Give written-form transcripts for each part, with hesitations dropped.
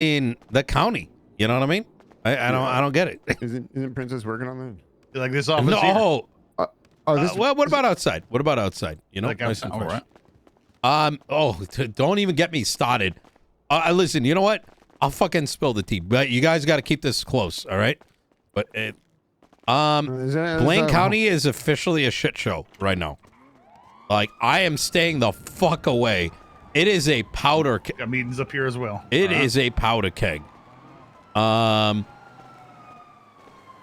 in the county. You know what I mean? I don't get it. Isn't Princess working on that? Like this office No. This, Well, what about outside? What about outside? You know, Like nice and outside, fresh. all right. Don't even get me started. Listen, you know what? I'll fucking spill the tea. But you guys got to keep this close, all right? But Blaine County is officially a shit show right now. Like, I am staying the fuck away. It is a powder keg. Got meetings up here as well. It is a powder keg.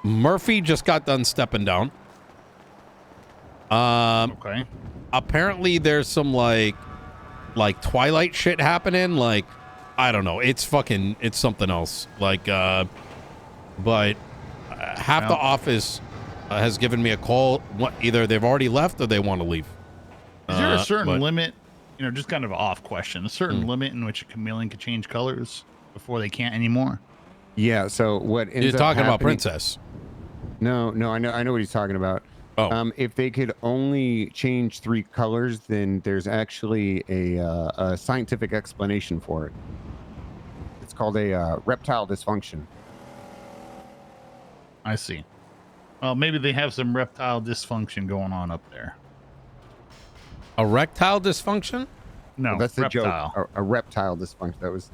Murphy just got done stepping down. Okay. Apparently there's some like Twilight shit happening. Like, I don't know. It's something else. Like, but half the office has given me a call. Either they've already left or they want to leave. Is there a certain limit, just kind of an off question, a certain limit in which a chameleon could change colors before they can't anymore? Yeah, so what ends You're up talking about happening- Princess. No, I know what he's talking about. Oh. If they could only change 3 colors, then there's actually a scientific explanation for it. It's called a reptile dysfunction. I see. Well, maybe they have some reptile dysfunction going on up there. Erectile dysfunction? No, Well, that's the reptile. joke. A reptile dysfunction. That was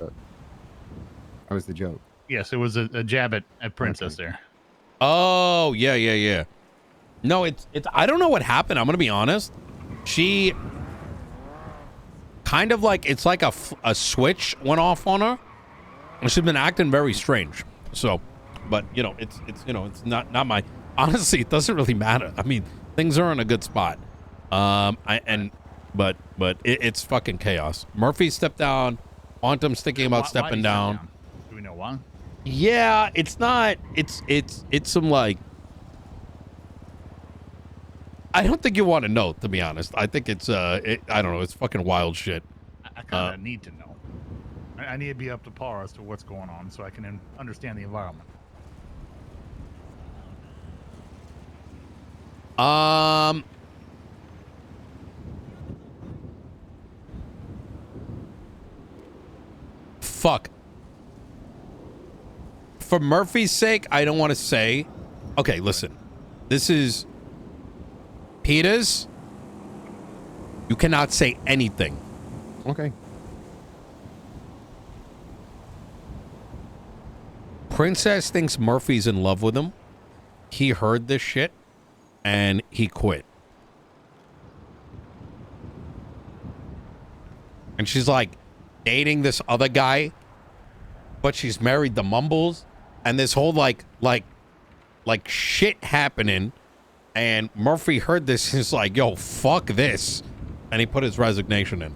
the joke. Yes, it was a jab at Princess there. Oh, yeah. No, it's I don't know what happened. I'm going to be honest. She kind of like, it's like a switch went off on her. And she's been acting very strange. So, but it's not my, honestly, it doesn't really matter. I mean, things are in a good spot. But it's fucking chaos. Murphy stepped down. Quantum's thinking about stepping down. Do we know why? Yeah, it's not. It's some like. I don't think you want to know, to be honest. I think it's I don't know. It's fucking wild shit. I kind of need to know. I need to be up to par as to what's going on so I can understand the environment. Fuck. For Murphy's sake, I don't want to say. Okay, listen. This is Peters. You cannot say anything. Okay. Princess thinks Murphy's in love with him. He heard this shit and he quit. And she's like dating this other guy, but she's married to Mumbles, and this whole like shit happening. And Murphy heard this. He's like, yo, fuck this. And he put his resignation in.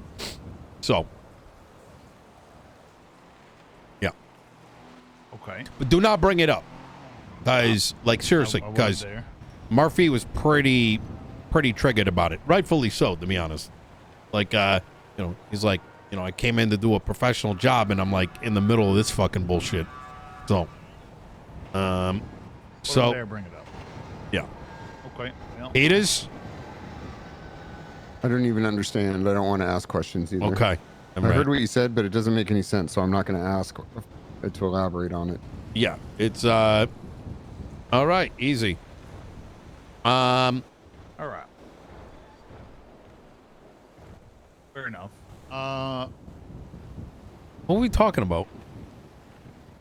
So. Yeah. Okay. But do not bring it up. Guys, like, seriously, I guys. there. Murphy was pretty triggered about it. Rightfully so, to be honest. Like, he's like, I came in to do a professional job, and I'm like in the middle of this fucking bullshit. So, There, bring it up. Yeah. Okay. Well, Peters? I don't even understand. I don't want to ask questions either. Okay. I heard what you said, but it doesn't make any sense, so I'm not going to ask to elaborate on it. Yeah. It's, all right. Easy. all right. Fair enough. What are we talking about?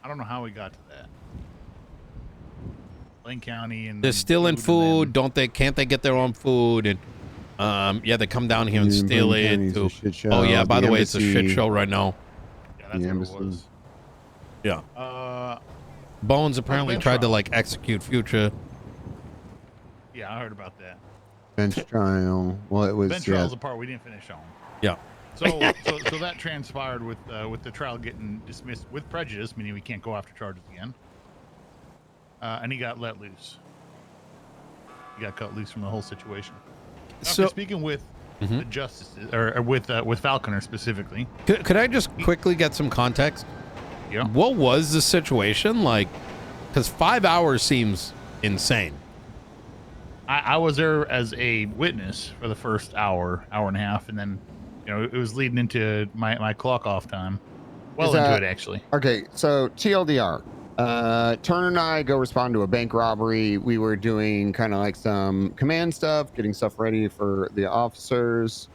I don't know how we got to that. Blaine County and They're stealing food. and Can't they get their own food? And yeah, they come down here and steal it. County's a shit show. Oh yeah, by the way, it's a shit embassy- show right now. yeah, that's the what it embassy. was. Yeah. Bones apparently bench tried to trial. like execute Future. Yeah, I heard about that. Bench trial. Well, it was. Bench trial's the part we didn't finish on. Yeah. So that transpired with the trial getting dismissed with prejudice, meaning we can't go after charges again. And he got let loose. He got cut loose from the whole situation. So After speaking with the justices, or with Falconer specifically. could I just quickly get some context? Yeah. What was the situation like? Because 5 hours seems insane. I was there as a witness for the first hour and a half, and then it was leading into my clock off time. well into it, actually. Okay, so TLDR. Turner and I go respond to a bank robbery. We were doing kind of like some command stuff, getting stuff ready for the officers.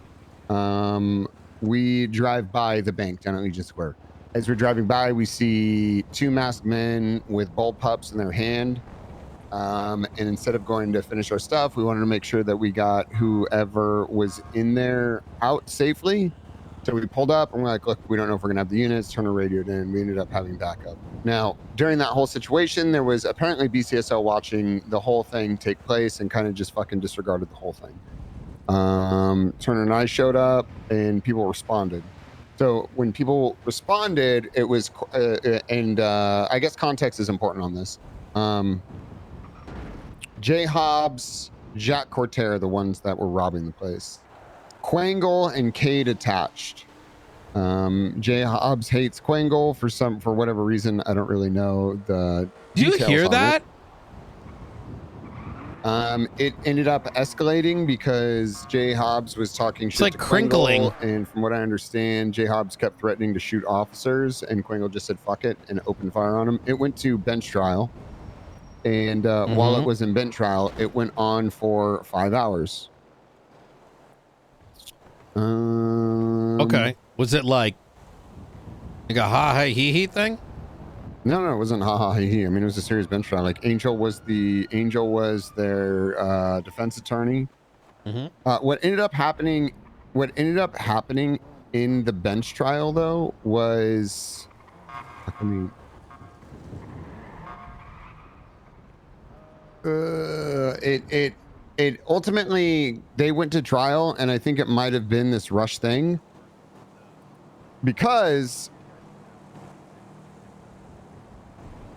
We drive by the bank down at Legion Square. As we're driving by, we see two masked men with bullpups in their hand. And instead of going to finish our stuff, we wanted to make sure that we got whoever was in there out safely. So we pulled up and we're like, look, we don't know if we're gonna have the units. Turner radioed in. We ended up having backup. Now, during that whole situation, there was apparently BCSO watching the whole thing take place and kind of just fucking disregarded the whole thing. Turner and I showed up and people responded. So when people responded, it was, I guess context is important on this. Jay Hobbs, Jack Cortez are the ones that were robbing the place. Quangle and Cade attached. Jay Hobbs hates Quangle for whatever reason. I don't really know the Do you details hear on that? It ended up escalating because Jay Hobbs was talking shit like to crinkling. Quangle, and from what I understand, Jay Hobbs kept threatening to shoot officers, and Quangle just said fuck it and opened fire on him. It went to bench trial, and while it was in bench trial, it went on for 5 hours. Okay. Was it like a ha ha he he thing? No, it wasn't ha ha he he. I mean, it was a serious bench trial. Like Angel was their defense attorney. What ended up happening in the bench trial though was, I mean, it ultimately, they went to trial, and I think it might have been this rush thing because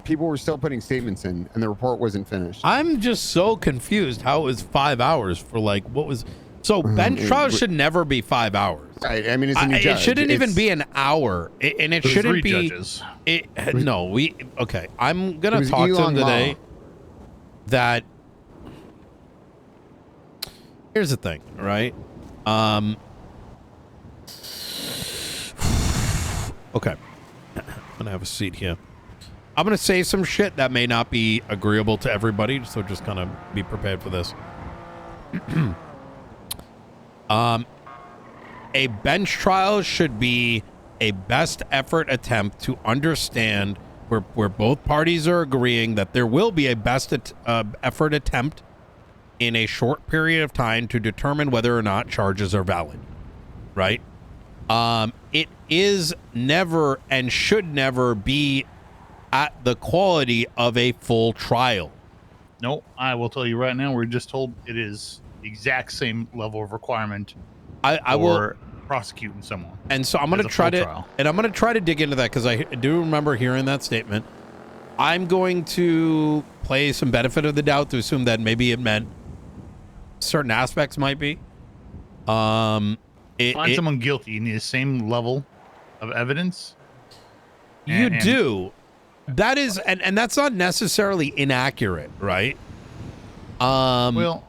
people were still putting statements in and the report wasn't finished. I'm just so confused how it was 5 hours for like what was so bench trials should never be 5 hours. Right. I mean, it's a new judge. It shouldn't even be an hour, and it shouldn't be. Judges. Okay. I'm gonna talk to him today. That here's the thing, right? Okay. I'm gonna have a seat here. I'm gonna say some shit that may not be agreeable to everybody, so just kind of be prepared for this. A bench trial should be a best effort attempt to understand where both parties are agreeing that there will be a best effort attempt in a short period of time to determine whether or not charges are valid, right? It is never and should never be at the quality of a full trial. No, I will tell you right now, we're just told it is the exact same level of requirement I will prosecuting someone. And so I'm going to try to dig into that because I do remember hearing that statement. I'm going to play some benefit of the doubt to assume that maybe it meant certain aspects might be. Find someone guilty, you need the same level of evidence. You do. That is, and that's not necessarily inaccurate, right? Well,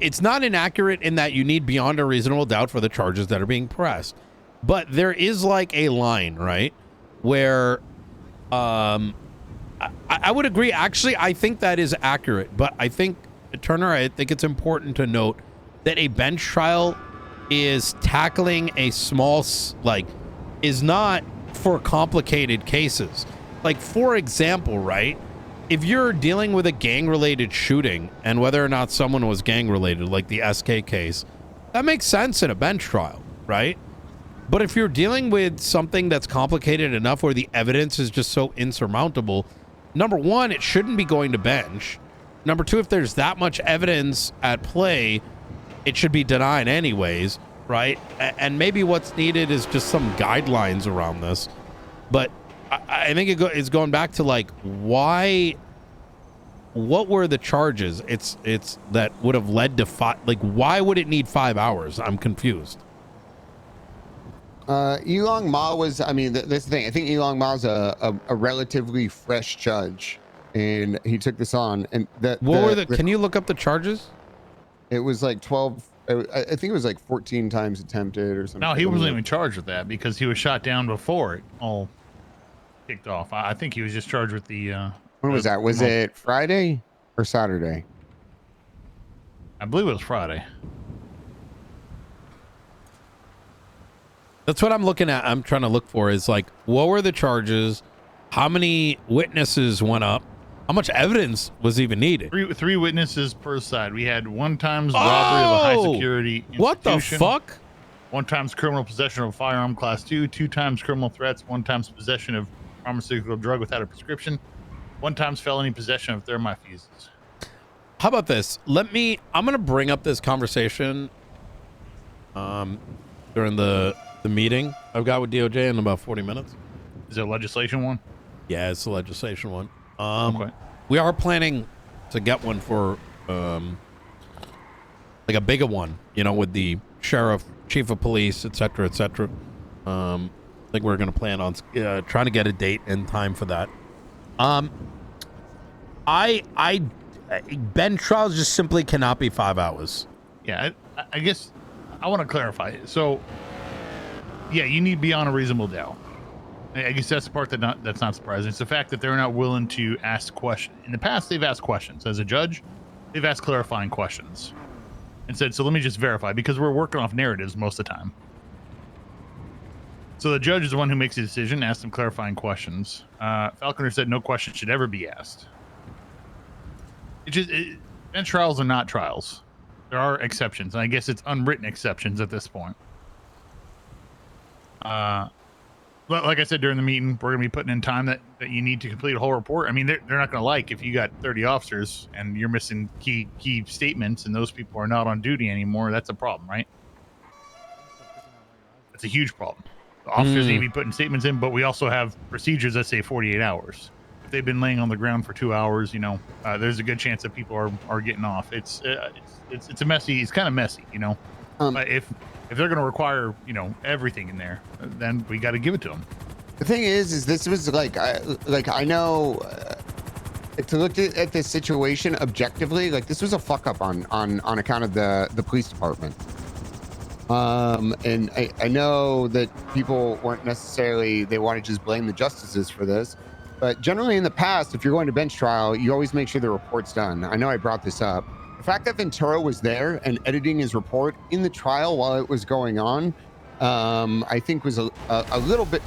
it's not inaccurate in that you need beyond a reasonable doubt for the charges that are being pressed. But there is like a line, right? Where I would agree. Actually, I think that is accurate. But I think, Turner, I think it's important to note that a bench trial is tackling a small, is not for complicated cases. Like, for example, right? If you're dealing with a gang-related shooting and whether or not someone was gang-related, like the SK case, that makes sense in a bench trial, right? But if you're dealing with something that's complicated enough where the evidence is just so insurmountable, number one, it shouldn't be going to bench. Number two, if there's that much evidence at play, it should be denied anyways, right? And maybe what's needed is just some guidelines around this. But I think it's going back to like what were the charges? It's that would have led to why would it need 5 hours? I'm confused. Elong Ma was, I mean, that's the thing. I think Elong Ma's a relatively fresh judge, and he took this on. And can you look up the charges? It was like 12 I think it was like 14 times attempted or something. No, he wasn't even charged with that because he was shot down before it all kicked off. I think he was just charged with the. When was that? Was it Friday or Saturday? I believe it was Friday. That's what I'm looking at. I'm trying to look for is like, what were the charges? How many witnesses went up? How much evidence was even needed? Three witnesses per side. We had 1 times robbery of a high security institution. What the fuck? 1 times criminal possession of a firearm class 2, 2 times criminal threats, 1 times possession of pharmaceutical drug without a prescription, 1 times felony possession of thermite fuses. How about this? I'm going to bring up this conversation during the meeting I've got with DOJ in about 40 minutes. Is it a legislation one? Yeah, it's a legislation one. Okay. We are planning to get one for like a bigger one, with the sheriff, chief of police, etc., etc. I think we're going to plan on trying to get a date and time for that. Ben trials just simply cannot be 5 hours. Yeah, I guess I want to clarify. So, yeah, you need beyond a reasonable doubt. I guess that's the part that's not surprising. It's the fact that they're not willing to ask questions. In the past, they've asked questions. As a judge, they've asked clarifying questions and said, so let me just verify, because we're working off narratives most of the time. So the judge is the one who makes the decision, asks them clarifying questions. Falconer said no question should ever be asked. Bench trials are not trials. There are exceptions, and I guess it's unwritten exceptions at this point. But like I said during the meeting, we're going to be putting in time that you need to complete a whole report. I mean, they're not going to like if you got 30 officers and you're missing key statements and those people are not on duty anymore. That's a problem, right? That's a huge problem. The officers need to be putting statements in, but we also have procedures that say 48 hours. If they've been laying on the ground for 2 hours, there's a good chance that people are getting off. It's a messy. It's kind of messy, But if they're going to require, everything in there, then we got to give it to them. The thing is this was I know to look at this situation objectively, this was a fuck up on account of the police department. And I know that people weren't necessarily, they want to just blame the justices for this, but generally in the past, if you're going to bench trial, you always make sure the report's done. I know I brought this up. The fact that Ventura was there and editing his report in the trial while it was going on, I think was a little bit.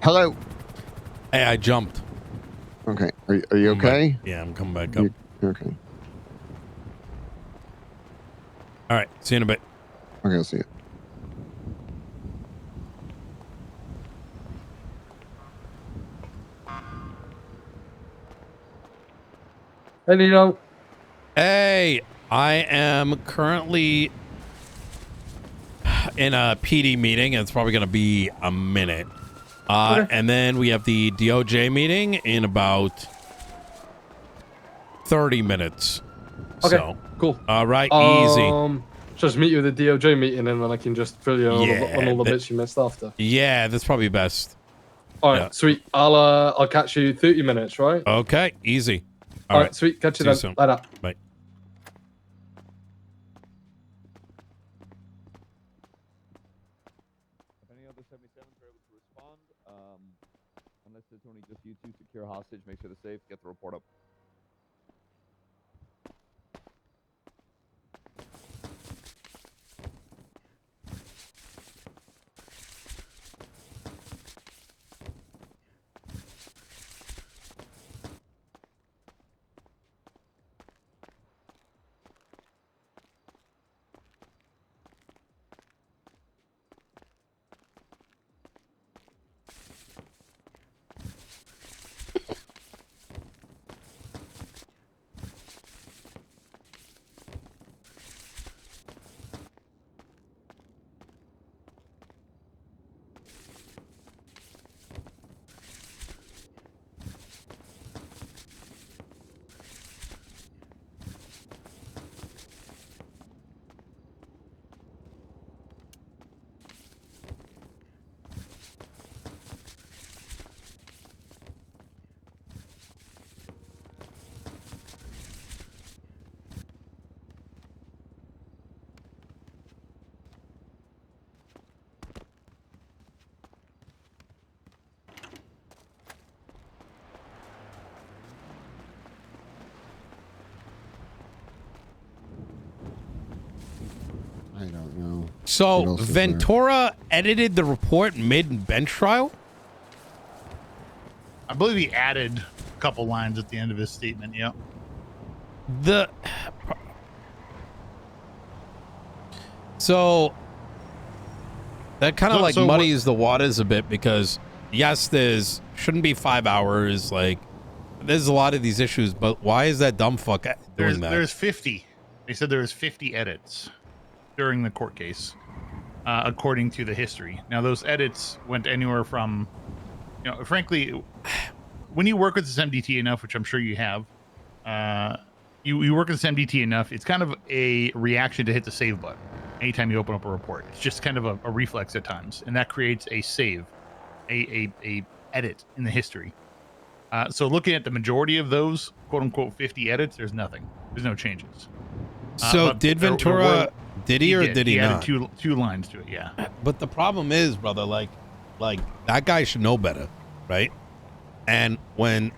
Hello. Hey, I jumped. Okay. Are you okay? Yeah, I'm coming back up. Okay. All right. See you in a bit. Okay, I'll see you. Hey, Nino. Hey, I am currently in a PD meeting, and it's probably going to be a minute. Okay. And then we have the DOJ meeting in about 30 minutes. Okay, So, cool. all right, easy. just meet you at the DOJ meeting, and then I can just fill you in on all the bits you missed after. Yeah, that's probably best. All right, sweet. I'll catch you 30 minutes, right? Okay, easy. All right, sweet. Catch you then. Soon. Later. Bye. If any other 77s are able to respond, unless it's only just you two, secure hostage, make sure they're safe, get the report up. I don't know. So Ventura edited the report mid-bench trial? I believe he added a couple lines at the end of his statement. Yeah. So that kind of muddies the waters a bit, because yes, there's shouldn't be 5 hours. Like, there's a lot of these issues, but why is that dumb fuck doing that? There's 50. They said there was 50 edits during the court case, according to the history. Now, those edits went anywhere from, frankly, when you work with this MDT enough, which I'm sure you have, you work with this MDT enough, it's kind of a reaction to hit the save button anytime you open up a report. It's just kind of a reflex at times, and that creates a save, a edit in the history. So looking at the majority of those quote-unquote 50 edits, there's nothing. There's no changes. So did Ventura... Did he or did he not? He added two lines to it, yeah. But the problem is, brother, like that guy should know better, right? And when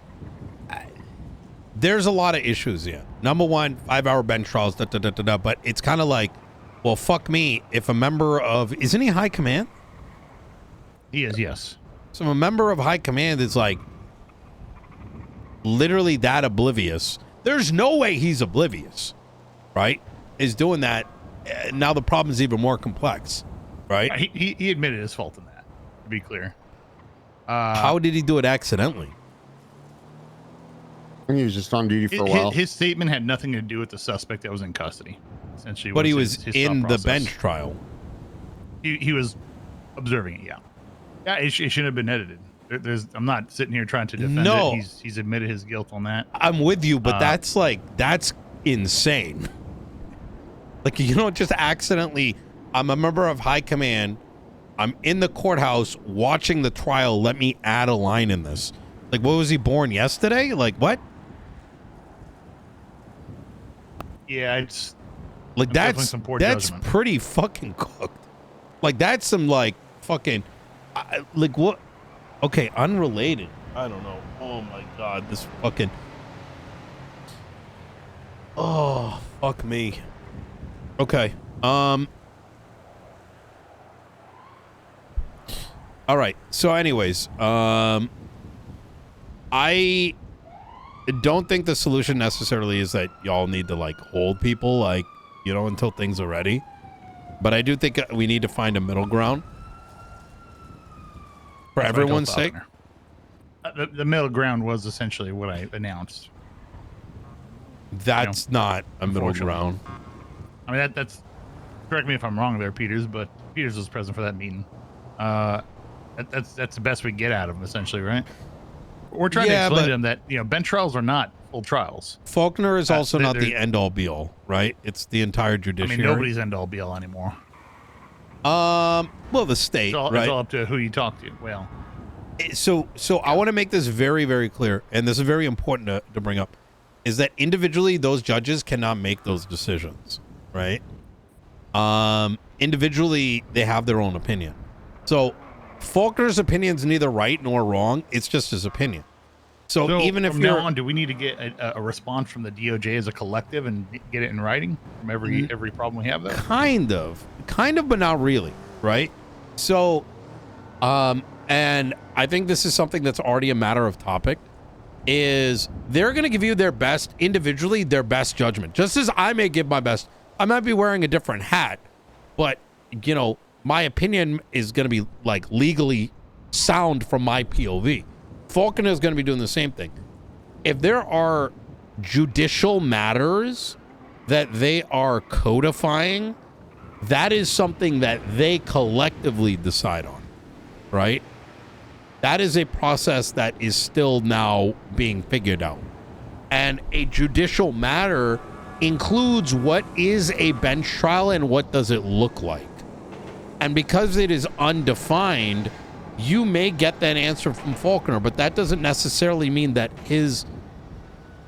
there's a lot of issues here. Number one, 5 hour bench trials, but it's kind of like, well, fuck me. If a member of, isn't he high command? He is, yes. So a member of high command is like literally that oblivious. There's no way he's oblivious, right? Is doing that. Now the problem is even more complex, right? He admitted his fault in that, to be clear. How did he do it accidentally? He was just on duty for a while. His statement had nothing to do with the suspect that was in custody, essentially. But he was in the bench trial. He was observing it, yeah. Yeah, it shouldn't have been edited. I'm not sitting here trying to defend it. He's admitted his guilt on that. I'm with you, but that's insane. Like, you don't just accidentally, I'm a member of high command, I'm in the courthouse watching the trial, let me add a line in this. Like, what, was he born yesterday? Like, what? Yeah, it's... Like, that's pretty fucking cooked. Like, that's some, like, fucking... like, what? Okay, unrelated. I don't know. Oh, my God, this fucking... Oh, fuck me. Okay. All right. So anyways, I don't think the solution necessarily is that y'all need to like hold people like, until things are ready. But I do think we need to find a middle ground for everyone's sake. The middle ground was essentially what I announced. That's not a middle ground. I mean, that's, correct me if I'm wrong there, Peters, but Peters was present for that meeting. That's the best we get out of him, essentially, right? We're trying to explain to them that, bench trials are not full trials. Faulkner is also not the they're- end all be all, right? It's the entire I judiciary. mean, nobody's end all be all anymore. Well, the state, It's all, right? it's all up to who you talk to. Well, So I want to make this very, very clear, and this is very important to bring up, is that individually those judges cannot make those decisions, right? Individually, they have their own opinion. So Faulkner's opinion is neither right nor wrong. It's just his opinion. So even if from you're now on, do we need to get a response from the DOJ as a collective and get it in writing from every problem we have there? kind of, but not really, right? So, and I think this is something that's already a matter of topic, is they're going to give you their best, individually, their best judgment. Just as I may give my best, I might be wearing a different hat, but, you know, my opinion is going to be, like, legally sound from my POV. Faulkner is going to be doing the same thing. If there are judicial matters that they are codifying, that is something that they collectively decide on, right? That is a process that is still now being figured out. And a judicial matter includes what is a bench trial and what does it look like. And because it is undefined, you may get that answer from Faulkner, but that doesn't necessarily mean that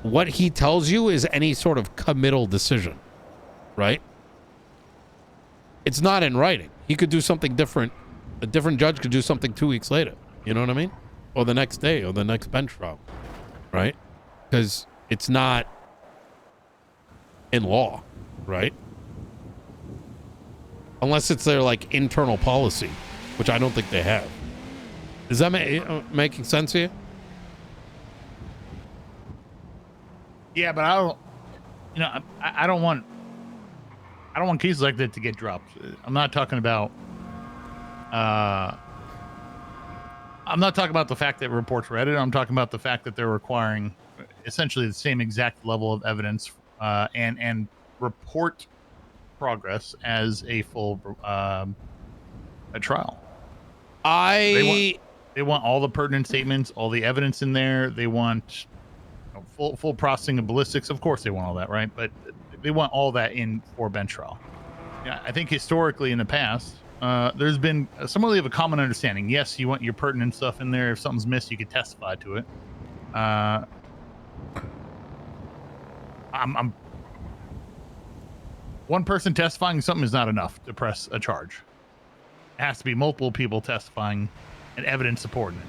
what he tells you is any sort of committal decision, right? It's not in writing. He could do something different. A different judge could do something 2 weeks later. You know what I mean? Or the next day, or the next bench trial, right? Because it's not in law, right? Unless it's their, like, internal policy, which I don't think they have. Is that making sense to you? Yeah, but I don't want cases like that to get dropped. I'm not talking about the fact that reports were edited. I'm talking about the fact that they're requiring essentially the same exact level of evidence and report progress as a full a trial. They want all the pertinent statements, all the evidence in there. They want full processing of ballistics. Of course, they want all that, right? But they want all that in for bench trial. Yeah, I think historically in the past, there's been somewhat of a common understanding. Yes, you want your pertinent stuff in there. If something's missed, you could testify to it. I'm one person testifying something is not enough to press a charge. It has to be multiple people testifying and evidence supporting it.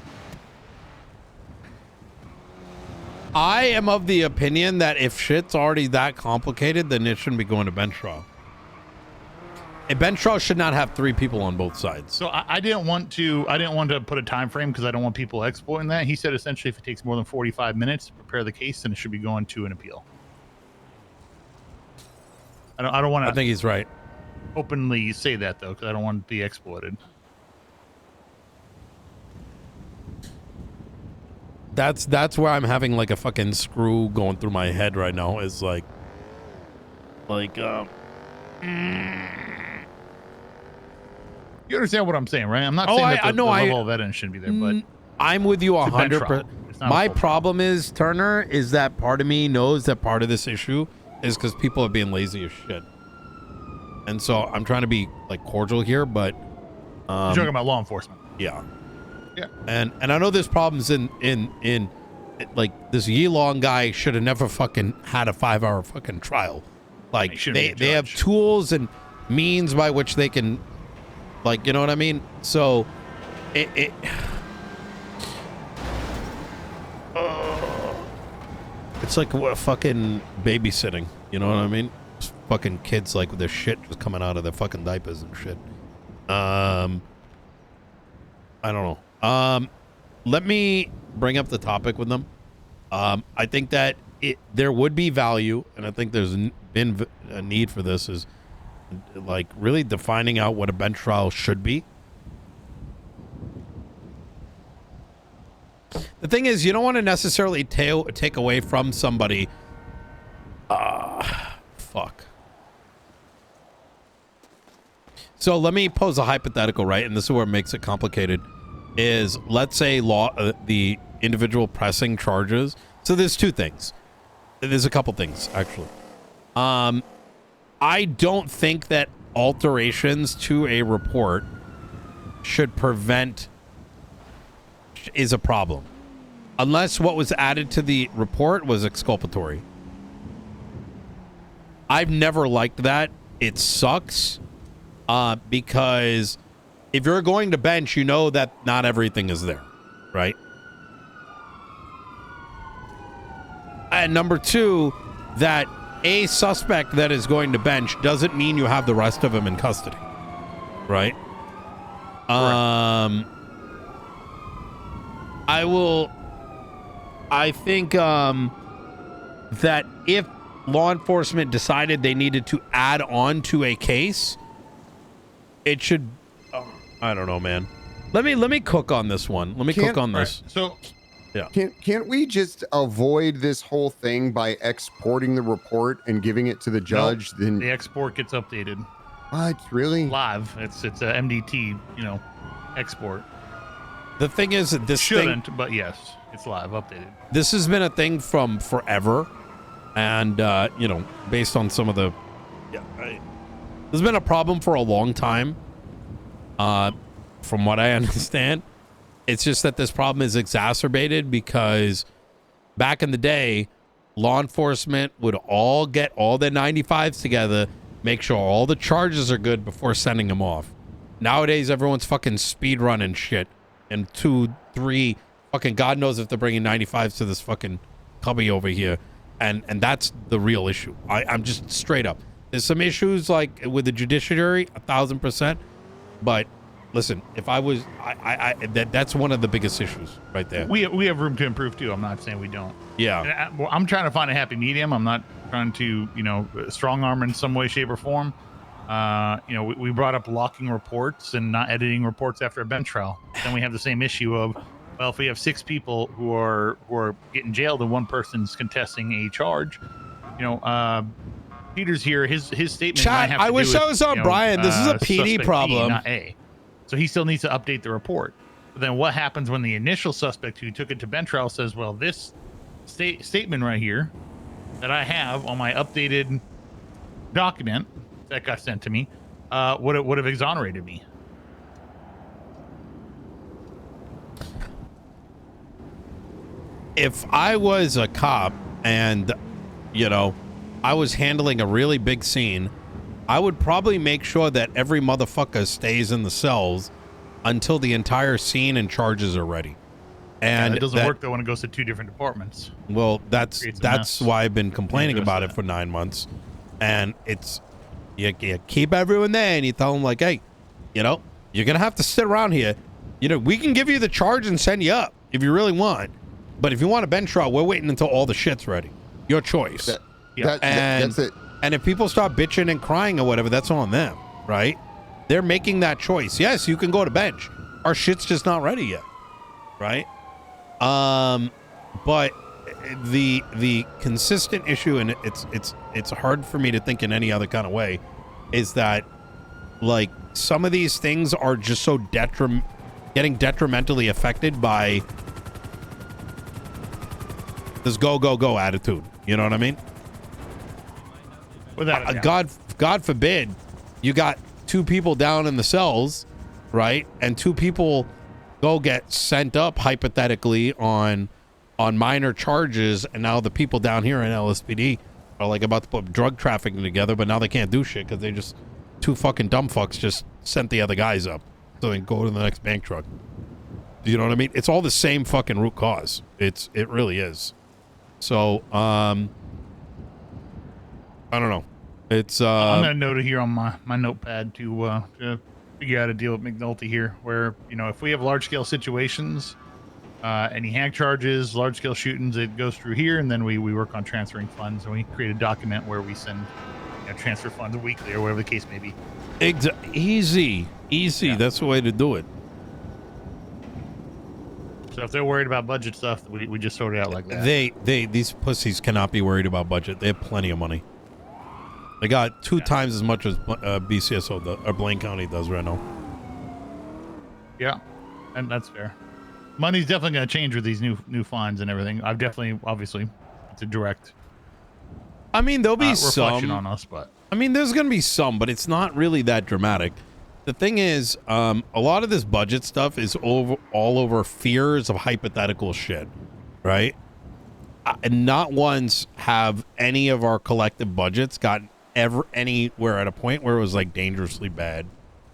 I am of the opinion that if shit's already that complicated, then it shouldn't be going to bench trial. A bench trial should not have 3 people on both sides. So I didn't want to put a time frame because I don't want people exploiting that. He said essentially if it takes more than 45 minutes to prepare the case, then it should be going to an appeal. I don't want to. I think he's right. Openly say that though, because I don't want to be exploited. That's where I'm having like a fucking screw going through my head right now. Is like You understand what I'm saying, right? I'm not saying that the level of evidence shouldn't be there, but I'm with you 100%. My problem problem is, Turner, is that part of me knows that part of this issue is because people are being lazy as shit. And so I'm trying to be like cordial here, but you're talking about law enforcement. Yeah. Yeah. And I know there's problems in like this Yelong guy should have never fucking had a 5-hour fucking trial. Like they have tools and means by which they can, like, you know what I mean? So it's like what fucking babysitting, you know what I mean? Just fucking kids like with their shit just coming out of their fucking diapers and shit. I don't know. Let me bring up the topic with them. I think that there would be value, and I think there's been a need for this, is like really defining out what a bench trial should be. The thing is, you don't want to necessarily take away from somebody. Fuck. So let me pose a hypothetical, right? And this is where it makes it complicated. Is let's say the individual pressing charges. So there's 2 things. there's a couple things actually. I don't think that alterations to a report should prevent is a problem unless what was added to the report was exculpatory. I've never liked that. It sucks because if you're going to bench, you know that not everything is there, right? And number two, that a suspect that is going to bench doesn't mean you have the rest of them in custody, right? I think that if law enforcement decided they needed to add on to a case, it should, I don't know, man. Let me cook on this one. Let me cook on this. Right, so yeah. Can't we just avoid this whole thing by exporting the report and giving it to the judge? Nope, Then the export gets updated what? Really? live. It's a MDT, export. The thing is that this Shouldn't, but yes, it's live, updated. This has been a thing from forever, and based on some of the, there's been a problem for a long time. From what I understand, it's just that this problem is exacerbated because back in the day, law enforcement would all get all their 95s together, make sure all the charges are good before sending them off. Nowadays, everyone's fucking speed running shit. And 2, 3, fucking God knows if they're bringing 95s to this fucking cubby over here. And that's the real issue. I'm just straight up. There's some issues like with the judiciary, 1000%. But listen, if I was, that's one of the biggest issues right there. We have room to improve too. I'm not saying we don't. Yeah. And I'm trying to find a happy medium. I'm not trying to, strong arm in some way, shape, or form. We brought up locking reports and not editing reports after a bench trial. Then we have the same issue of, well, if we have 6 people who are getting jailed and one person's contesting a charge, Peter's here. His statement. Chat, I wish I was on Brian. This is a PD problem. B, not A. So he still needs to update the report. But then what happens when the initial suspect who took it to bench trial says, well, this statement right here that I have on my updated document that got sent to me would have exonerated me. If I was a cop and, I was handling a really big scene, I would probably make sure that every motherfucker stays in the cells until the entire scene and charges are ready. And it doesn't work though when it goes to 2 different departments. Well, that's why I've been complaining about it for 9 months. And it's, you keep everyone there and you tell them like, hey, you're going to have to sit around here. We can give you the charge and send you up if you really want. But if you want a bench trial, we're waiting until all the shit's ready. Your choice. That's it. And if people start bitching and crying or whatever, that's on them, right? They're making that choice. Yes, you can go to bench. Our shit's just not ready yet, right? But the consistent issue, and it's hard for me to think in any other kind of way, is that like some of these things are just so getting detrimentally affected by this go attitude. You know what I mean? God forbid you got 2 people down in the cells, right? And 2 people go get sent up hypothetically on minor charges, and now the people down here in LSPD are like about to put drug trafficking together, but now they can't do shit because they just 2 fucking dumb fucks just sent the other guys up so they can go to the next bank truck. You know what I mean? It's all the same fucking root cause. It really is. So I don't know. It's I'm gonna note it here on my notepad to figure out how to deal with McNulty here, where if we have large scale situations, any hang charges, large scale shootings, it goes through here, and then we work on transferring funds, and we create a document where we send transfer funds weekly or whatever the case may be. Easy. Yeah. That's the way to do it. So if they're worried about budget stuff, we just sort it out like that. These pussies cannot be worried about budget. They have plenty of money. They got 2 times as much as BCSO or Blaine County does right now. Yeah, and that's fair. Money's definitely going to change with these new fines and everything. Obviously, it's a direct I mean, there'll be reflection some on us, but I mean, there's going to be some, but it's not really that dramatic. The thing is, a lot of this budget stuff is all over fears of hypothetical shit, right? And not once have any of our collective budgets gotten ever anywhere at a point where it was like dangerously bad,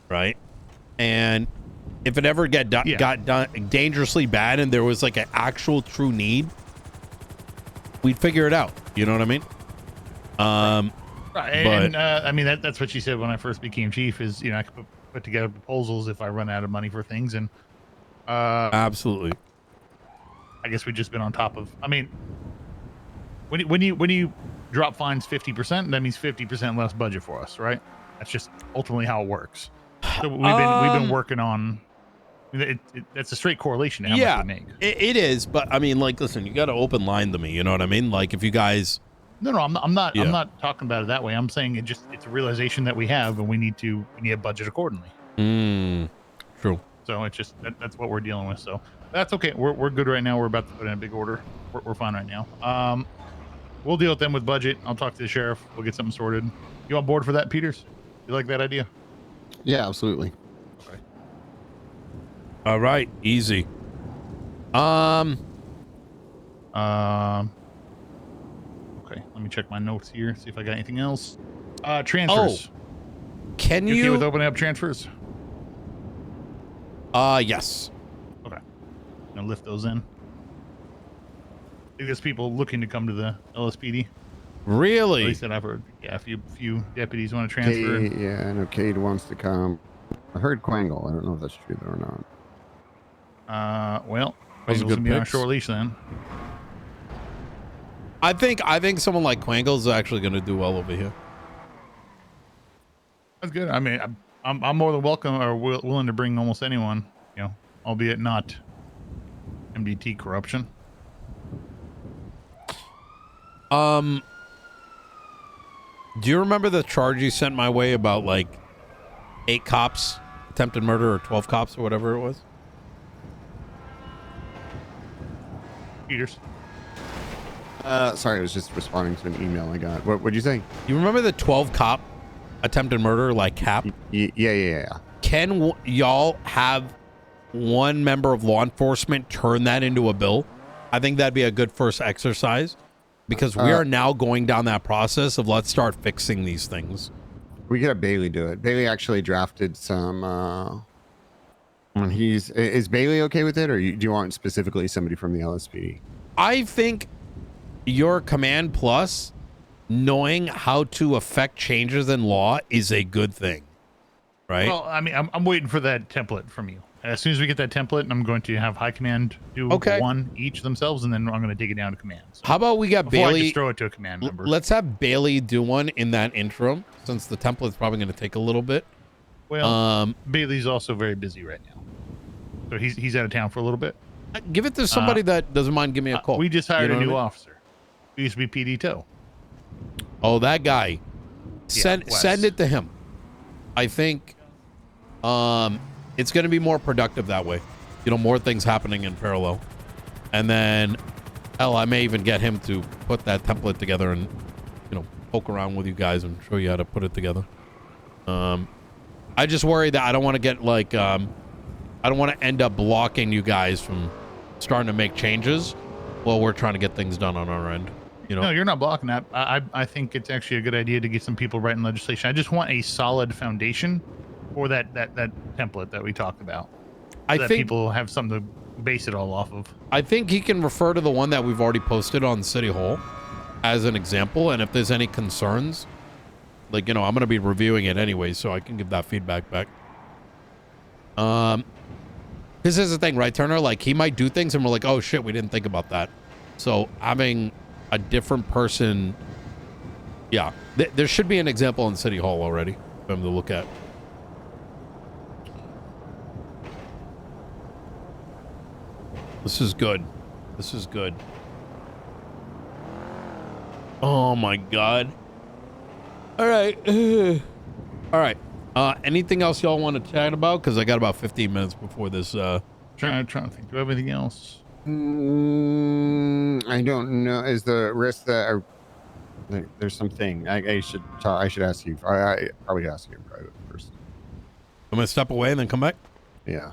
right? And if it ever got done dangerously bad and there was like an actual true need, we'd figure it out. You know what I mean? Right, and I mean that's what she said when I first became chief. Is I could put together proposals if I run out of money for things, and absolutely. I guess we've just been on top of. I mean, when you drop fines 50%, that means 50% less budget for us, right? That's just ultimately how it works. So we've been working on. That's a straight correlation to how much we make. It is, but I mean, like, listen, you got to open line to me. You know what I mean? Like, if you guys. No, I'm not. I'm not talking about it that way. I'm saying it's a realization that we have, and we need to budget accordingly. True. So it's just that's what we're dealing with. So that's okay. We're good right now. We're about to put in a big order. We're fine right now. We'll deal with them with budget. I'll talk to the sheriff. We'll get something sorted. You on board for that, Peters? You like that idea? Yeah, absolutely. Okay. All right, easy. Okay, let me check my notes here, see if I got anything else. Transfers. Can you okay with opening up transfers? Yes. Okay. I'm gonna lift those in. I think there's people looking to come to the LSPD. Really? At least that I've heard. Yeah, a few deputies want to transfer. Yeah, I know Cade wants to come. I heard Quangle. I don't know if that's true though or not. Well, Those are Quangle's good gonna be on a picks. short leash then. I think someone like Quangle's actually going to do well over here. That's good. I mean, I'm more than welcome or willing to bring almost anyone, albeit not MDT corruption. Do you remember the charge you sent my way about like 8 cops attempted murder or 12 cops or whatever it was? Peters. Sorry, I was just responding to an email I got. What'd you say? You remember the 12 cop attempted murder like cap? Yeah. Can y'all have one member of law enforcement turn that into a bill? I think that'd be a good first exercise because we are now going down that process of let's start fixing these things. We could have Bailey do it. Bailey actually drafted some. Is Bailey okay with it, or do you want specifically somebody from the LSPD? I think your command plus knowing how to affect changes in law is a good thing, right? Well, I mean, I'm waiting for that template from you. As soon as we get that template, I'm going to have high command do one each themselves, and then I'm going to take it down to command. So how about we got before Bailey? I just throw it to a command member. Let's have Bailey do one in that interim, since the template's probably going to take a little bit. Well, Bailey's also very busy right now, so he's out of town for a little bit. Give it to somebody that doesn't mind giving me a call. We just hired You know a new what I mean? officer. He used to be PD Toe. Oh, that guy. Send Wes. it to him. I think it's going to be more productive that way. More things happening in parallel. And then, hell, I may even get him to put that template together and, poke around with you guys and show you how to put it together. I just worry that I don't want to get like, I don't want to end up blocking you guys from starting to make changes while we're trying to get things done on our end. No, you're not blocking that. I think it's actually a good idea to get some people writing legislation. I just want a solid foundation for that template that we talked about. I that think people have something to base it all off of. I think he can refer to the one that we've already posted on City Hall as an example. And if there's any concerns, like, I'm going to be reviewing it anyway, so I can give that feedback back. This is the thing, right, Turner? Like, he might do things and we're like, oh shit, we didn't think about that. So having a different person, yeah, there should be an example in City Hall already for him to look at. This is good. This is good. Oh my God. All right. All right. Anything else y'all want to chat about? Because I got about 15 minutes before this. Trying to think. Do I have anything else? I don't know. Is the risk that There's something I should talk. I should ask you. I probably ask you in private first. I'm gonna step away and then come back. Yeah.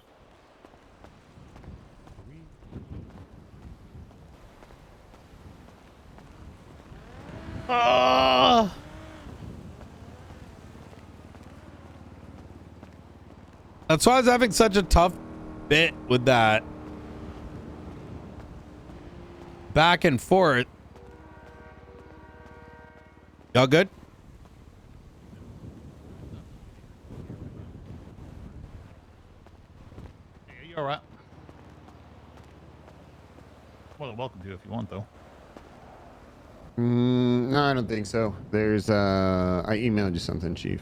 That's why I was having such a tough bit with that back and forth. Y'all good? Yeah, you all right? Well, welcome to if you want, though. No, I don't think so. There's I emailed you something, Chief.